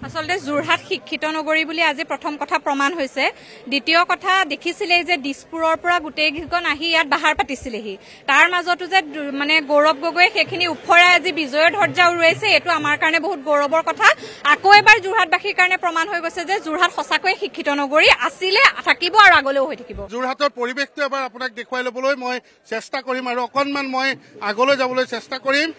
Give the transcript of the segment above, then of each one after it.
আসলে যোৰহাট শিক্ষিত নগৰী বুলি আজি প্ৰথম কথা প্ৰমাণ হৈছে। দ্বিতীয় কথা দেখিছিলেই যে দিছপুৰৰ পৰা গোটেইকেইজন আহি ইয়াত বাহাৰ পাতিছিলেহি। তাৰ মাজতো যে মানে গৌৰৱ গগৈয়ে সেইখিনি উফৰাই আজি বিজয়ৰ ধ্বজা উৰুৱাইছে, এইটো আমাৰ কাৰণে বহুত গৌৰৱৰ কথা। আকৌ এবাৰ যোৰহাটবাসীৰ কাৰণে প্ৰমাণ হৈ গৈছে যে যোৰহাট সঁচাকৈয়ে শিক্ষিত নগৰী আছিলে, থাকিব আৰু আগলৈও হৈ থাকিব। যোৰহাটৰ পৰিৱেশটো এবাৰ আপোনাক দেখুৱাই ল'বলৈ মই চেষ্টা কৰিম আৰু অকণমান মই আগলৈ যাবলৈ চেষ্টা কৰিম।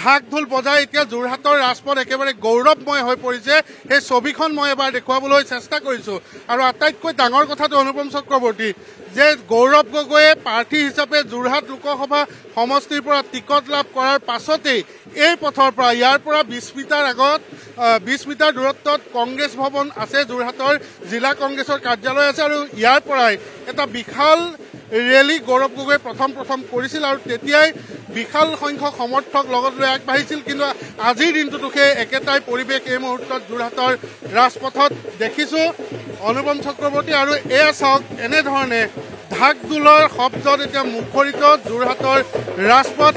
ঢাক ঢোল বজাই এতিয়া যোৰহাটৰ ৰাজপথ একেবাৰে গৌৰৱময় হৈ পৰিছে, সেই ছবিখন মই এবাৰ দেখুৱাবলৈ চেষ্টা কৰিছো। আৰু আটাইতকৈ ডাঙৰ কথাটো অনুপম চক্ৰৱৰ্তী যে গৌৰৱ গগৈয়ে প্ৰাৰ্থী হিচাপে যোৰহাট লোকসভা সমষ্টিৰ পৰা টিকট লাভ কৰাৰ পাছতেই এই পথৰ পৰা ইয়াৰ পৰা 20 মিটাৰ আগত 20 মিটাৰ দূৰত্বত কংগ্ৰেছ ভৱন আছে, যোৰহাটৰ জিলা কংগ্ৰেছৰ কাৰ্যালয় আছে আৰু ইয়াৰ পৰাই এটা বিশাল ৰেলী গৌৰৱ গগৈয়ে প্ৰথম কৰিছিল আৰু তেতিয়াই বিশাল সংখ্যক সমৰ্থক লগত লৈ আগবাঢ়িছিল। কিন্তু আজিৰ দিনটোতো সেই একেটাই পৰিৱেশ এই মুহূৰ্তত যোৰহাটৰ ৰাজপথত দেখিছো অনুপম চক্ৰৱৰ্তী। আৰু এয়া চাওক, এনেধৰণে ঢাক ঢোলৰ শব্দত এতিয়া মুখৰিত যোৰহাটৰ ৰাজপথ।